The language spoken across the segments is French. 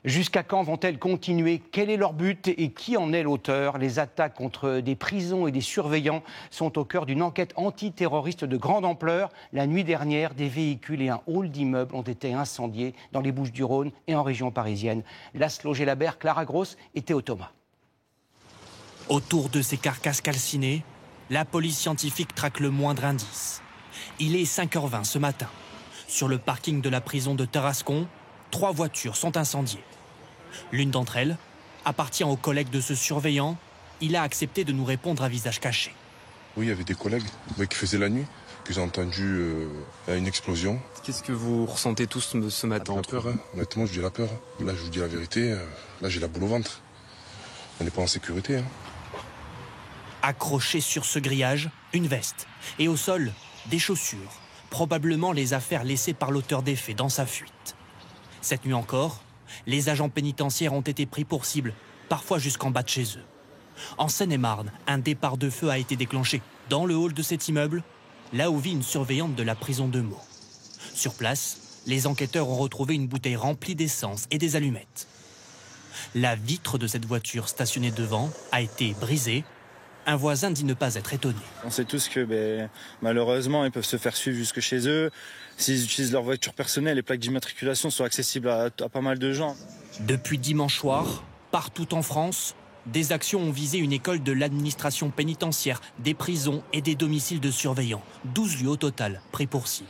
Jusqu'à quand vont-elles continuer? Quel est leur but et qui en est l'auteur? Les attaques contre des prisons et des surveillants sont au cœur d'une enquête antiterroriste de grande ampleur. La nuit dernière, des véhicules et un hall d'immeubles ont été incendiés dans les Bouches-du-Rhône et en région parisienne. Laszlo Gelabert, Clara Gross et Théo Thomas. Autour de ces carcasses calcinées, la police scientifique traque le moindre indice. Il est 5h20 ce matin. Sur le parking de la prison de Tarascon, 3 voitures sont incendiées. L'une d'entre elles appartient au collègue de ce surveillant. Il a accepté de nous répondre à visage caché. Oui, il y avait des collègues qui faisaient la nuit, que j'ai entendu une explosion. Qu'est-ce que vous ressentez tous ce matin? La peur, hein. Honnêtement, je dis la peur. Là, je vous dis la vérité, là j'ai la boule au ventre. On n'est pas en sécurité. Hein. Accroché sur ce grillage, une veste. Et au sol, des chaussures. Probablement les affaires laissées par l'auteur des faits dans sa fuite. Cette nuit encore, les agents pénitentiaires ont été pris pour cible, parfois jusqu'en bas de chez eux. En Seine-et-Marne, un départ de feu a été déclenché dans le hall de cet immeuble, là où vit une surveillante de la prison de Meaux. Sur place, les enquêteurs ont retrouvé une bouteille remplie d'essence et des allumettes. La vitre de cette voiture stationnée devant a été brisée. Un voisin dit ne pas être étonné. On sait tous que malheureusement, ils peuvent se faire suivre jusque chez eux. S'ils utilisent leur voiture personnelle, les plaques d'immatriculation sont accessibles à pas mal de gens. Depuis dimanche soir, partout en France, des actions ont visé une école de l'administration pénitentiaire, des prisons et des domiciles de surveillants. 12 lieux au total pris pour cible.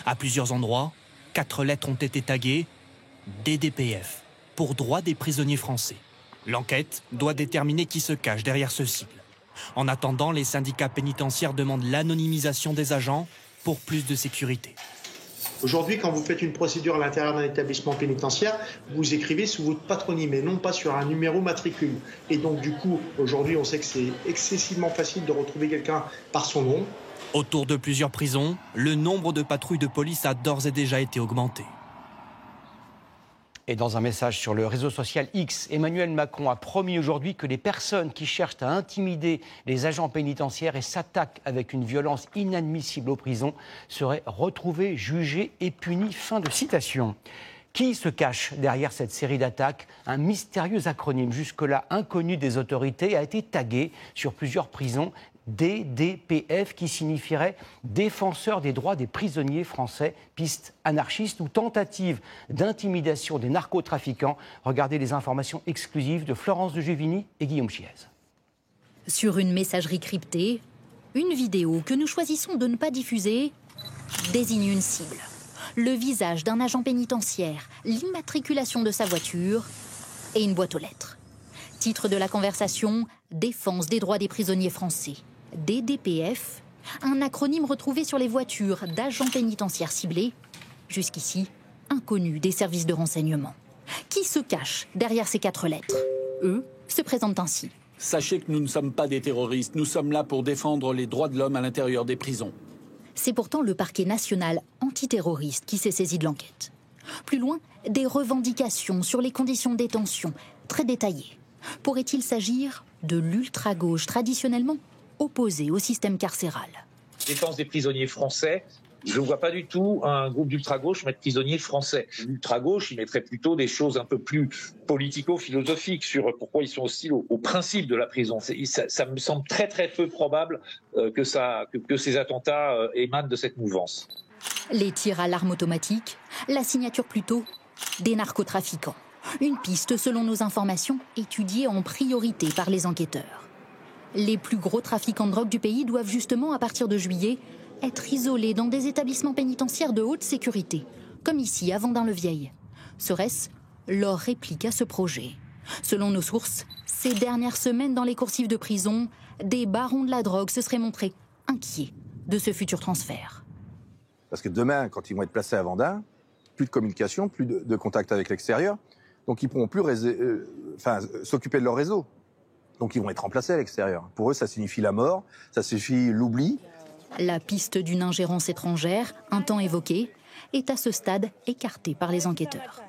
À plusieurs endroits, 4 lettres ont été taguées « DDPF » pour droit des prisonniers français. L'enquête doit déterminer qui se cache derrière ce sigle. En attendant, les syndicats pénitentiaires demandent l'anonymisation des agents pour plus de sécurité. Aujourd'hui, quand vous faites une procédure à l'intérieur d'un établissement pénitentiaire, vous écrivez sous votre patronyme et non pas sur un numéro matricule. Et donc du coup, aujourd'hui, on sait que c'est excessivement facile de retrouver quelqu'un par son nom. Autour de plusieurs prisons, le nombre de patrouilles de police a d'ores et déjà été augmenté. Et dans un message sur le réseau social X, Emmanuel Macron a promis aujourd'hui que les personnes qui cherchent à intimider les agents pénitentiaires et s'attaquent avec une violence inadmissible aux prisons seraient retrouvées, jugées et punies. Fin de citation. Qui se cache derrière cette série d'attaques? Un mystérieux acronyme jusque-là inconnu des autorités a été tagué sur plusieurs prisons. DDPF, qui signifierait défenseur des droits des prisonniers français, piste anarchiste ou tentative d'intimidation des narcotrafiquants. Regardez les informations exclusives de Florence de Juvigny et Guillaume Chiez. Sur une messagerie cryptée, une vidéo que nous choisissons de ne pas diffuser désigne une cible. Le visage d'un agent pénitentiaire, l'immatriculation de sa voiture et une boîte aux lettres. Titre de la conversation, Défense des droits des prisonniers français. DDPF, un acronyme retrouvé sur les voitures d'agents pénitentiaires ciblés, jusqu'ici inconnu des services de renseignement. Qui se cache derrière ces 4 lettres? Eux se présentent ainsi. Sachez que nous ne sommes pas des terroristes, nous sommes là pour défendre les droits de l'homme à l'intérieur des prisons. C'est pourtant le parquet national antiterroriste qui s'est saisi de l'enquête. Plus loin, des revendications sur les conditions de détention, très détaillées. Pourrait-il s'agir de l'ultra-gauche traditionnellement opposée au système carcéral? Défense des prisonniers français, je ne vois pas du tout un groupe d'ultra-gauche mettre prisonniers français. L'ultra-gauche, il mettrait plutôt des choses un peu plus politico-philosophiques sur pourquoi ils sont hostiles au principe de la prison. Ça me semble très très peu probable que ces attentats émanent de cette mouvance. Les tirs à l'arme automatique, la signature plutôt des narcotrafiquants. Une piste, selon nos informations, étudiée en priorité par les enquêteurs. Les plus gros trafiquants de drogue du pays doivent justement, à partir de juillet, être isolés dans des établissements pénitentiaires de haute sécurité, comme ici, à Vendin-le-Vieil. Serait-ce leur réplique à ce projet? Selon nos sources, ces dernières semaines dans les coursives de prison, des barons de la drogue se seraient montrés inquiets de ce futur transfert. Parce que demain, quand ils vont être placés à Vendin, plus de communication, plus de contact avec l'extérieur. Donc ils ne pourront plus s'occuper de leur réseau. Donc ils vont être remplacés à l'extérieur. Pour eux, ça signifie la mort, ça signifie l'oubli. La piste d'une ingérence étrangère, un temps évoquée, est à ce stade écartée par les enquêteurs.